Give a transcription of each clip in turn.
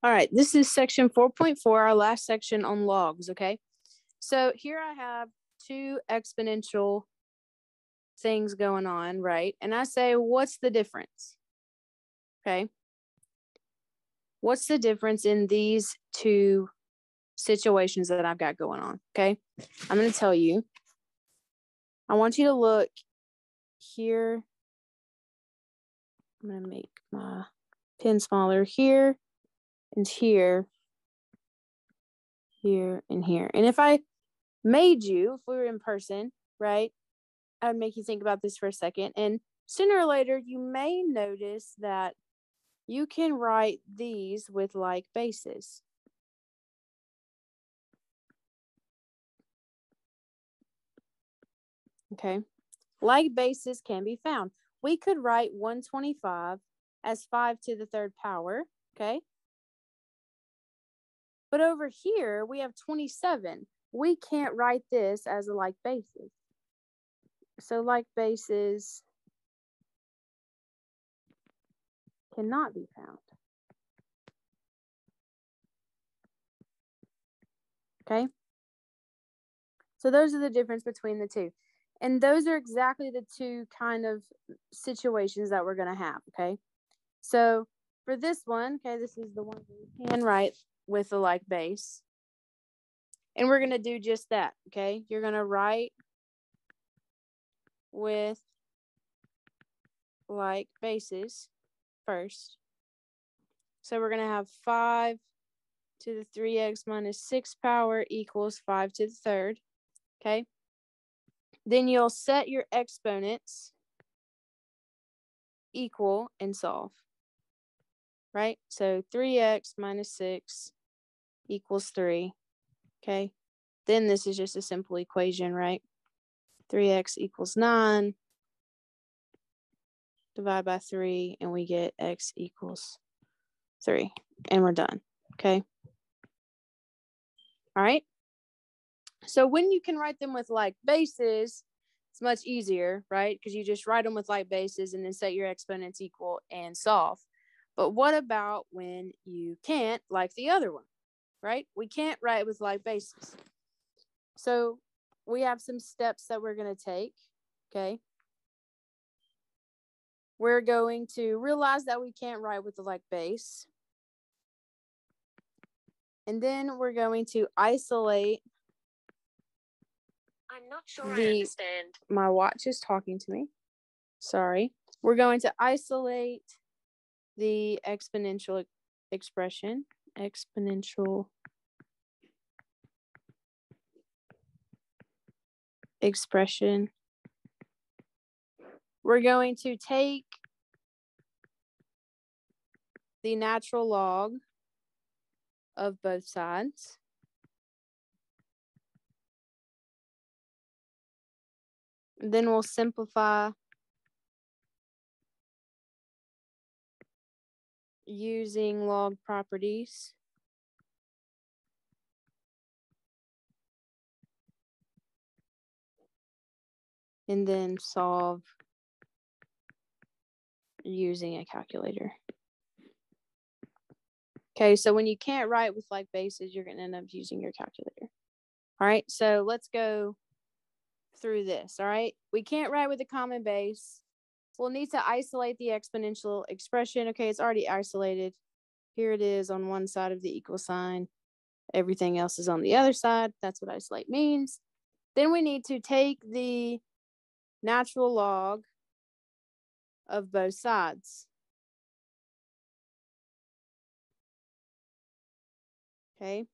All right, this is section 4.4, our last section on logs, okay? So here I have two exponential things going on, right? And I say, what's the difference? Okay. What's the difference in these two situations that I've got going on? Okay. I'm going to tell you. I want you to look here. I'm going to make my pen smaller here and here, here and here. And if I made you, if we were in person, right, I would make you think about this for a second. And sooner or later, you may notice that you can write these with like bases. Okay. Like bases can be found. We could write 125 as 5 to the third power. Okay. But over here, we have 27. We can't write this as a like basis. So like bases cannot be found. Okay. So those are the difference between the two. And those are exactly the two kind of situations that we're going to have. Okay. So for this one, okay, this is the one we can write with the like base. And we're going to do just that. Okay. You're going to write with like bases first. So we're going to have 5 to the 3x minus 6 power equals 5 to the third. Okay. Then you'll set your exponents equal and solve. Right? So 3x minus 6 equals 3. Okay. Then this is just a simple equation, right? 3x equals 9. Divide by 3, and we get x equals 3. And we're done. Okay. All right. So when you can write them with like bases, it's much easier, right? Because you just write them with like bases and then set your exponents equal and solve. But what about when you can't, like the other one, right? We can't write with like bases. So we have some steps that we're going to take, okay? We're going to realize that we can't write with the like base. And then we're going to isolate. I'm not sure I understand. My watch is talking to me. Sorry. We're going to isolate the exponential expression. Exponential expression. We're going to take the natural log of both sides. Then we'll simplify using log properties. And then solve using a calculator. Okay, so when you can't write with like bases, you're going to end up using your calculator. All right, so let's go through this. All right, we can't write with a common base. We'll need to isolate the exponential expression. Okay, it's already isolated. Here it is on one side of the equal sign. Everything else is on the other side. That's what isolate means. Then we need to take the natural log of both sides. Okay.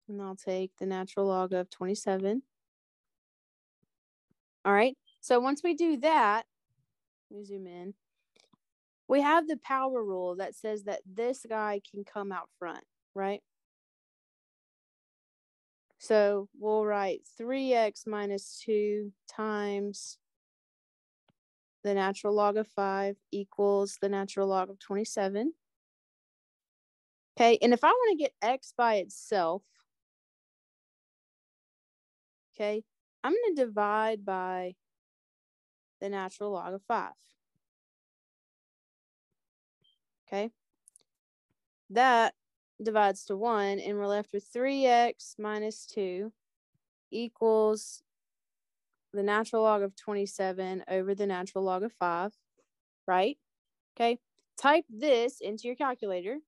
And I'll take the natural log of 27. All right. So once we do that, let me zoom in. We have the power rule that says that this guy can come out front, right? So we'll write 3x minus 2 times the natural log of 5 equals the natural log of 27. Okay, and if I want to get x by itself, okay, I'm going to divide by the natural log of 5. Okay, that divides to 1, and we're left with 3x minus 2 equals the natural log of 27 over the natural log of 5, right? Okay, type this into your calculator,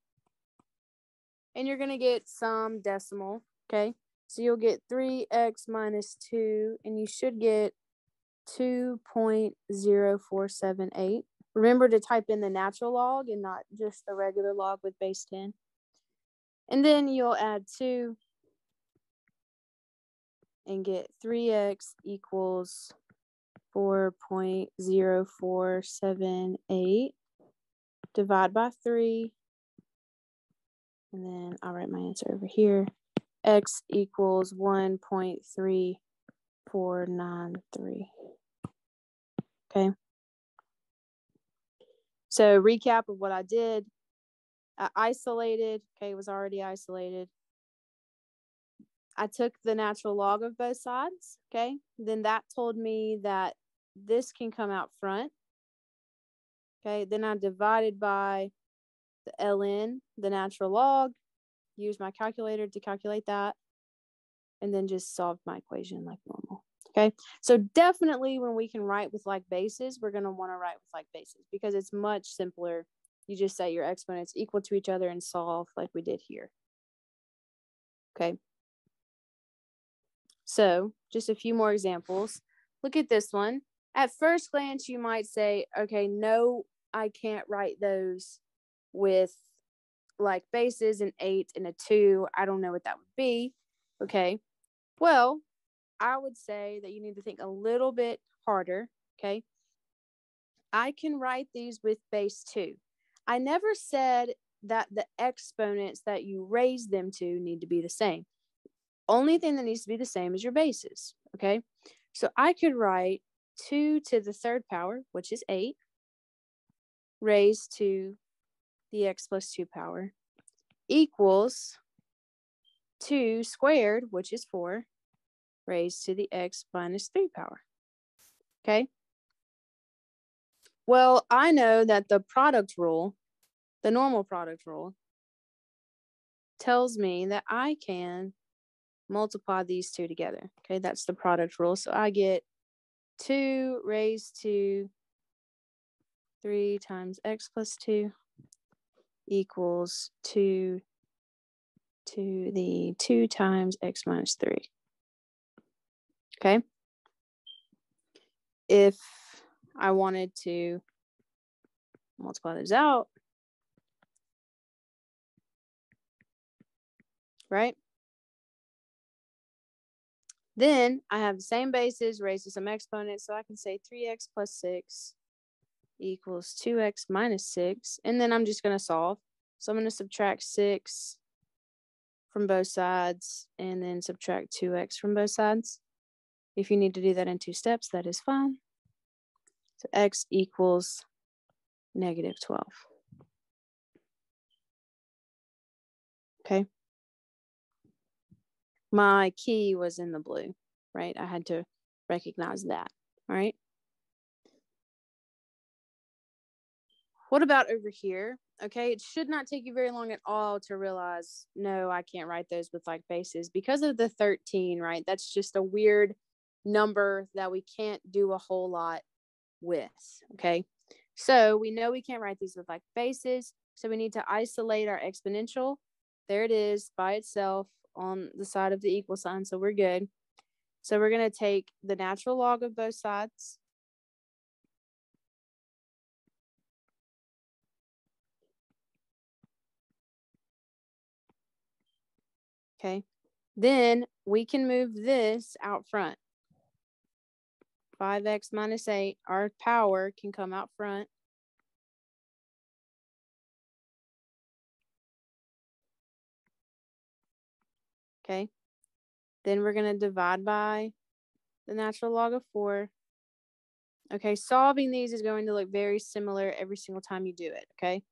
and you're going to get some decimal, okay? So you'll get 3x minus 2, and you should get 2.0478. Remember to type in the natural log and not just the regular log with base 10. And then you'll add 2 and get 3x equals 4.0478. Divide by 3. And then I'll write my answer over here. X equals 1.3493. Okay. So recap of what I did. I isolated, okay, it was already isolated. I took the natural log of both sides, okay? Then that told me that this can come out front. Okay, then I divided by the ln, the natural log, used my calculator to calculate that, and then just solved my equation like normal. Okay, so definitely when we can write with like bases, we're going to want to write with like bases because it's much simpler. You just set your exponents equal to each other and solve like we did here. Okay, so just a few more examples. Look at this one. At first glance, you might say, okay, no, I can't write those with like bases, an 8 and a 2. I don't know what that would be. Okay, well, I would say that you need to think a little bit harder. Okay, I can write these with base 2. I never said that the exponents that you raise them to need to be the same. Only thing that needs to be the same is your bases. Okay, so I could write 2 to the third power, which is 8, raised to the x plus 2 power, equals 2 squared, which is 4, raised to the x minus 3 power. Okay. Well, I know that the product rule, the normal product rule, tells me that I can multiply these two together. Okay, that's the product rule. So I get 2 raised to 3 times x plus 2 equals 2 to the 2 times x minus 3. Okay. If I wanted to multiply those out, right? Then I have the same bases raised to some exponents, so I can say 3x plus 6 equals 2x minus 6, and then I'm just going to solve. So I'm going to subtract 6 from both sides and then subtract 2x from both sides. If you need to do that in 2 steps, that is fine. So x equals negative 12. Okay. My key was in the blue, right? I had to recognize that, all right? What about over here? Okay, it should not take you very long at all to realize, no, I can't write those with like bases because of the 13, right? That's just a weird number that we can't do a whole lot with, okay? So we know we can't write these with like bases, so we need to isolate our exponential. There it is by itself on the side of the equal sign, so we're good. So we're going to take the natural log of both sides. Okay, then we can move this out front. 5x minus 8, our power can come out front. Okay, then we're going to divide by the natural log of 4. Okay, solving these is going to look very similar every single time you do it, okay?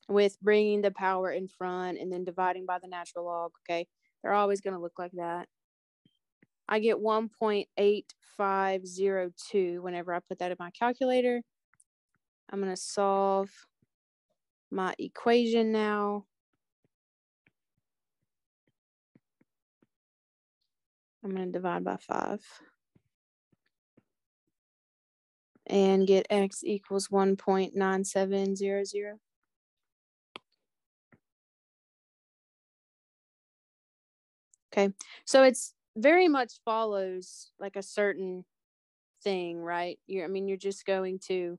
With bringing the power in front and then dividing by the natural log, okay? They're always going to look like that. I get 1.8502 whenever I put that in my calculator. I'm going to solve my equation now. I'm going to divide by 5 and get x equals 1.9700. Okay, so it's very much follows like a certain thing, right? You're just going to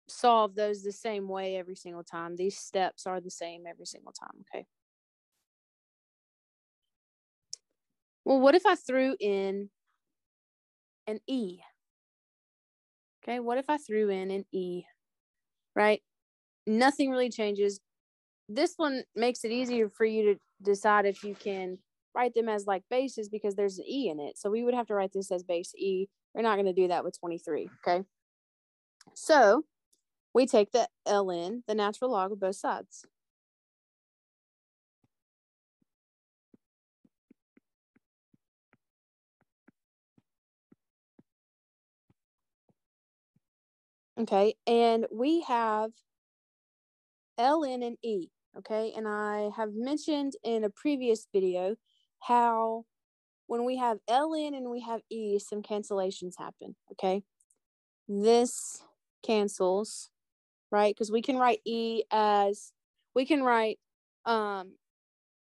solve those the same way every single time. These steps are the same every single time, okay? Well, what if I threw in an e? Okay, what if I threw in an e, right? Nothing really changes. This one makes it easier for you to decide if you can write them as like bases because there's an e in it. So we would have to write this as base e. We're not going to do that with 23, okay? So we take the ln, the natural log of both sides. Okay, and we have ln and e, okay? And I have mentioned in a previous video how when we have ln and we have e, some cancellations happen, okay? This cancels, right? Because we can write e as, we can write the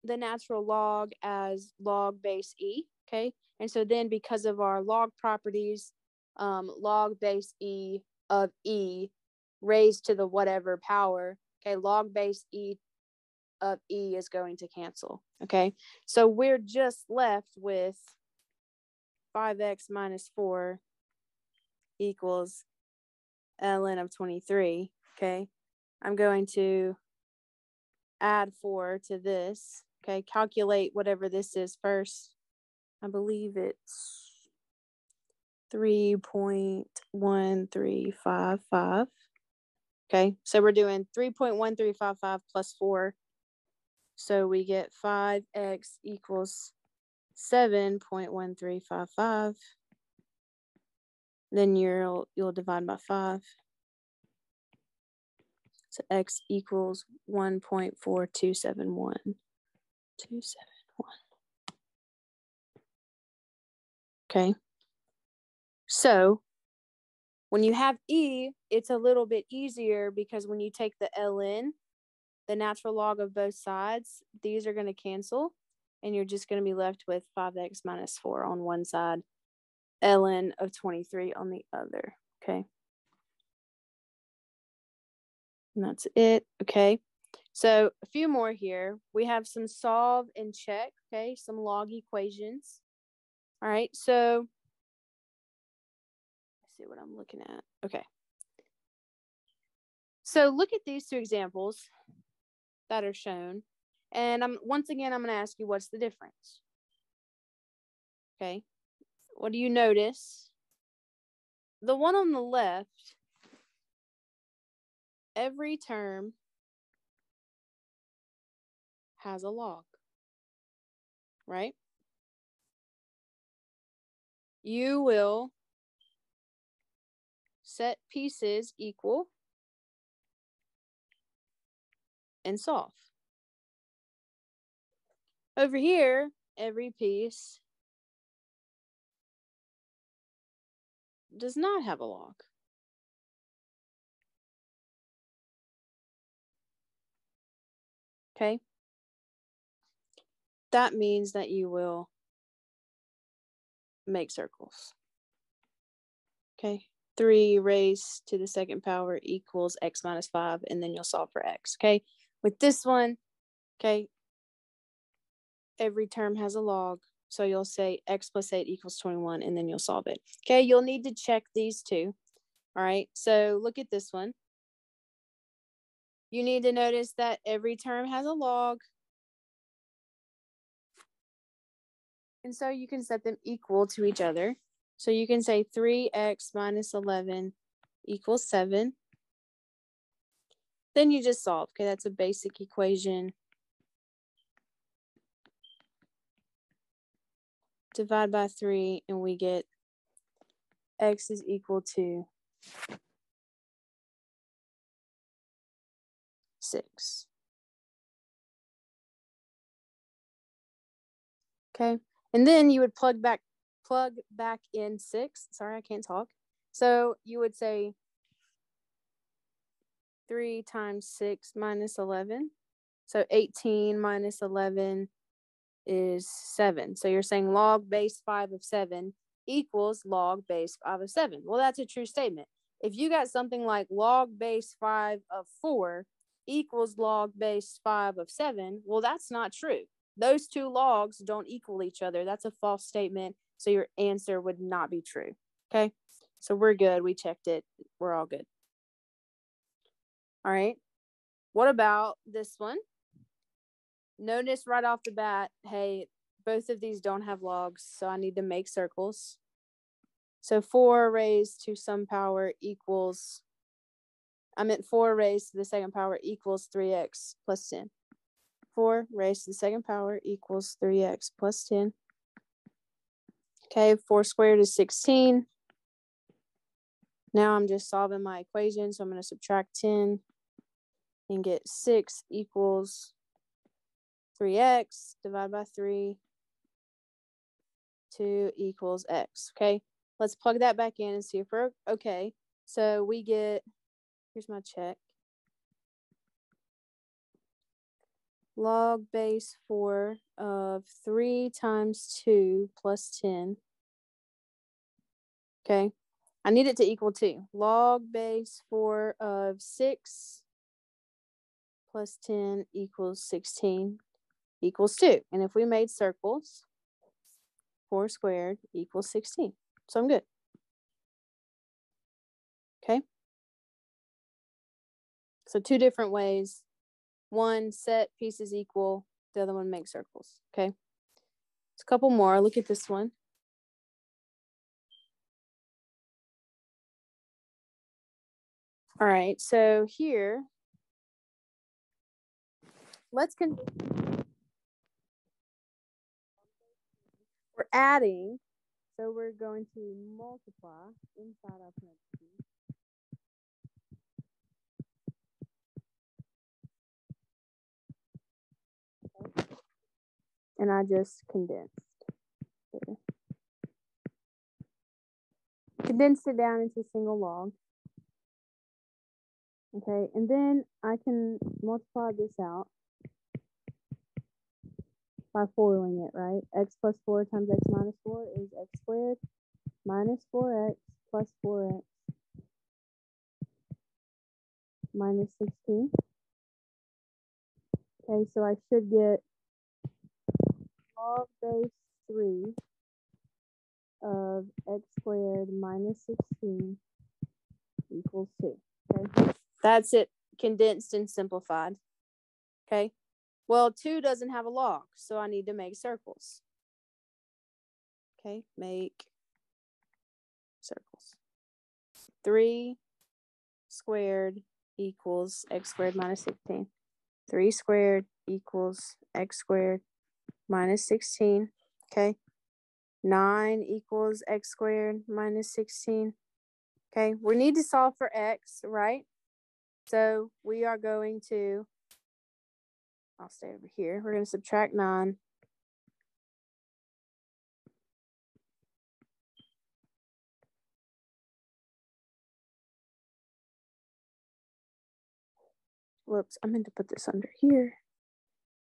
natural log as log base e, okay? And so then because of our log properties, log base e of e raised to the whatever power, okay, log base e of e is going to cancel, okay? So we're just left with 5x minus 4 equals ln of 23, okay? I'm going to add 4 to this, okay? Calculate whatever this is first. I believe it's 3.1355. Okay, so we're doing 3.1355 plus 4. So we get 5x equals 7.1355. Then you'll divide by 5. So x equals 1.4271. 271. Okay. So when you have e, it's a little bit easier because when you take the ln, the natural log of both sides, these are going to cancel, and you're just going to be left with 5x minus 4 on one side, ln of 23 on the other, okay? And that's it, okay? So a few more here. We have some solve and check, okay? Some log equations. All right, so let's see what I'm looking at. Okay. So look at these two examples that are shown. And once again, I'm going to ask you, what's the difference? Okay. What do you notice? The one on the left, every term has a log, right? You will set pieces equal and solve. Over here, every piece does not have a log. Okay? That means that you will make circles. Okay? 3 raised to the second power equals x minus 5, and then you'll solve for x. Okay? With this one, okay, every term has a log. So you'll say x plus 8 equals 21, and then you'll solve it. Okay, you'll need to check these two. All right, so look at this one. You need to notice that every term has a log. And so you can set them equal to each other. So you can say 3x minus 11 equals 7. Then you just solve. Okay, that's a basic equation. Divide by 3, and we get x is equal to 6. Okay, and then you would plug back in 6. Sorry, I can't talk. So you would say 3 times 6 minus 11. So 18 minus 11 is 7. So you're saying log base 5 of 7 equals log base 5 of 7. Well, that's a true statement. If you got something like log base 5 of 4 equals log base 5 of 7, well, that's not true. Those two logs don't equal each other. That's a false statement. So your answer would not be true. Okay, so we're good. We checked it. We're all good. All right. What about this one? Notice right off the bat, hey, both of these don't have logs, so I need to make circles. So 4 raised to some power equals, 4 raised to the second power equals 3x plus 10. 4 raised to the second power equals 3x plus 10. Okay, 4 squared is 16. Now I'm just solving my equation, so I'm going to subtract 10 and get 6 equals 3x divided by 3. 2 equals x. Okay, let's plug that back in and see if we're okay. So we get, here's my check. Log base 4 of 3 times 2 plus 10. Okay, I need it to equal 2. Log base 4 of 6 plus 10 equals 16 equals 2. And if we made circles, 4 squared equals 16. So I'm good. Okay. So 2 different ways. One, set pieces equal. The other one, make circles. Okay. It's a couple more. Look at this one. All right. So here, we're adding. So we're going to multiply inside our parentheses. Okay. And I just condensed. There. Condensed it down into a single log. Okay, and then I can multiply this out by FOILing it, right? X plus 4 times x minus 4 is x squared minus 4x plus 4x minus 16. Okay, so I should get log base 3 of x squared minus 16 equals 2. Okay, that's it, condensed and simplified. Okay, well, 2 doesn't have a log, so I need to make circles. Okay, make circles. 3 squared equals x squared minus 16. 3 squared equals x squared minus 16. Okay. 9 equals x squared minus 16. Okay. We need to solve for x, right? So we are going to, I'll stay over here. We're going to subtract 9. Whoops, I meant to put this under here.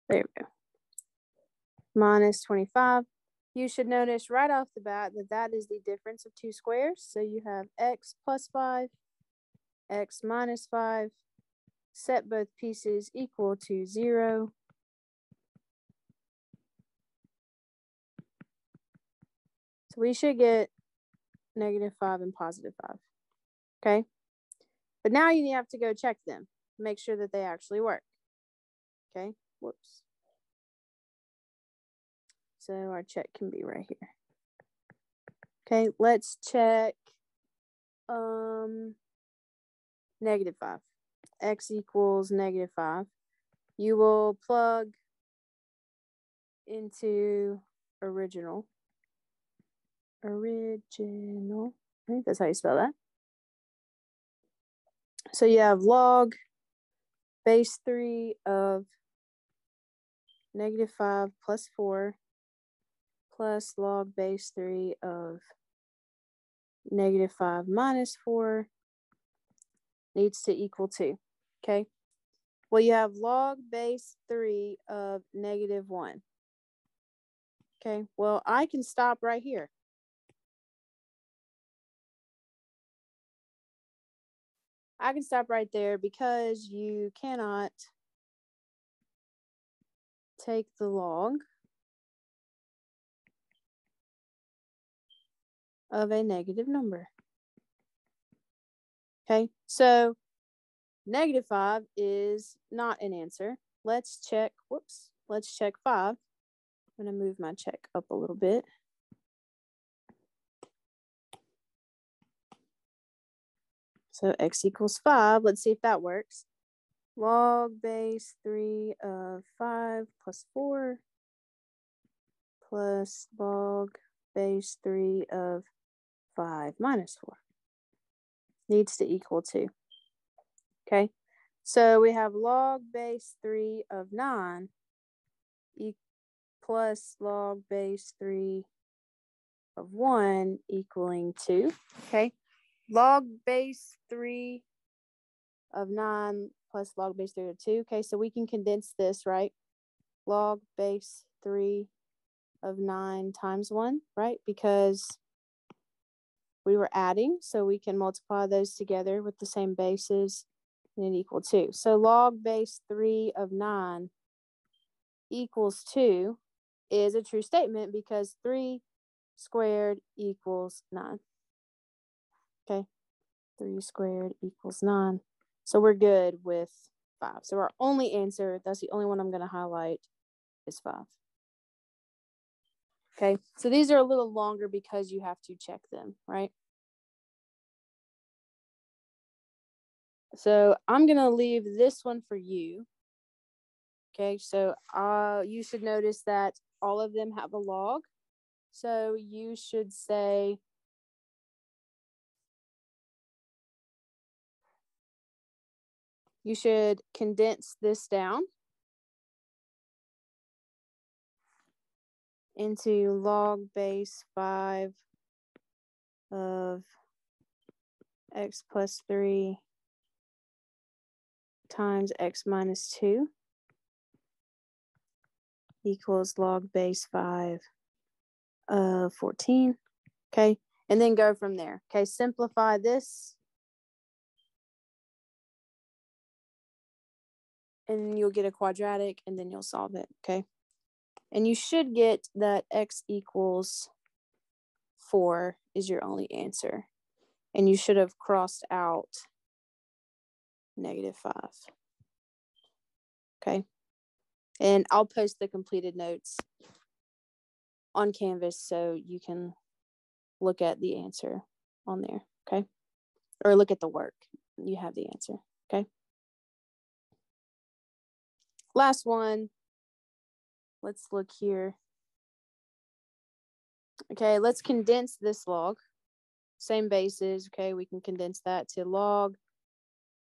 There we go. Minus 25. You should notice right off the bat that that is the difference of 2 squares. So you have x plus 5, x minus 5. Set both pieces equal to 0. So we should get -5 and +5. Okay. But now you have to go check them. Make sure that they actually work. Okay. Whoops. So our check can be right here. Okay, let's check -5. X equals -5. You will plug into original. I think that's how you spell that. So you have log base 3 of -5 plus 4 plus log base 3 of -5 minus 4 needs to equal 2, okay? Well, you have log base 3 of -1. Okay, well, I can stop right here. I can stop right there because you cannot take the log of a negative number. Okay, so -5 is not an answer. Let's check, let's check 5. I'm going to move my check up a little bit. So x equals 5. Let's see if that works. Log base 3 of 5 plus 4 plus log base 3 of 5 minus 4 needs to equal 2. Okay, so we have log base 3 of 9 plus log base 3 of 1 equaling 2. Okay, log base 3 of 9 plus log base 3 of 2. Okay, so we can condense this, right? Log base 3 of 9 times 1, right? Because we were adding, so we can multiply those together with the same bases and it equal 2. So log base 3 of 9 equals 2 is a true statement because 3 squared equals 9. Okay, 3 squared equals 9. So we're good with 5. So our only answer, that's the only one I'm going to highlight, is 5. Okay, so these are a little longer because you have to check them, right? So I'm going to leave this one for you. Okay, so you should notice that all of them have a log. So you should say, you should condense this down into log base 5 of x plus 3 times x minus 2 equals log base 5 of 14. Okay, and then go from there. Okay, simplify this. And you'll get a quadratic and then you'll solve it, okay? And you should get that x equals 4 is your only answer. And you should have crossed out -5. Okay. And I'll post the completed notes on Canvas so you can look at the answer on there, okay? Or look at the work. You have the answer, okay? Last one. Let's look here. Okay, let's condense this log. Same bases, okay? We can condense that to log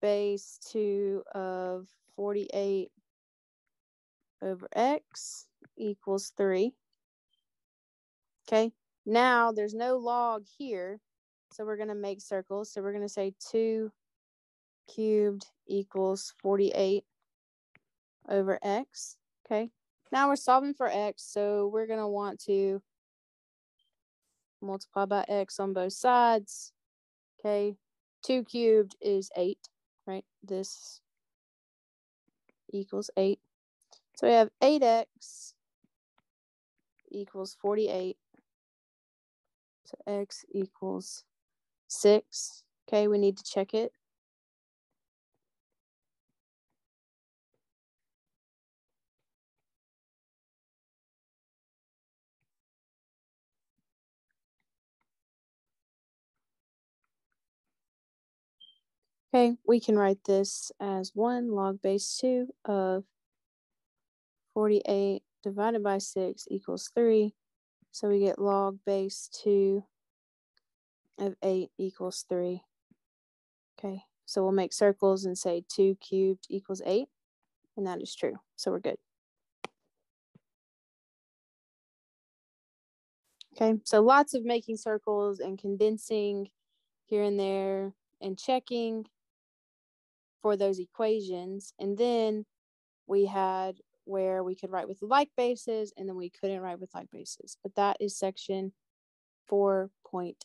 base 2 of 48 over x equals 3. Okay, now there's no log here, so we're going to make circles. So we're going to say 2 cubed equals 48 over x. Okay, now we're solving for x, so we're going to want to multiply by x on both sides. Okay, 2 cubed is 8, right? This equals 8. So we have 8x equals 48. So x equals 6. Okay, we need to check it. Okay, we can write this as 1 log base 2 of 48 divided by 6 equals 3. So we get log base 2 of 8 equals 3. Okay, So we'll make circles and say 2 cubed equals 8. And that is true. So we're good. Okay, so lots of making circles and condensing here and there and checking for those equations. And then we had where we could write with like bases and then we couldn't write with like bases. But that is section 4.8.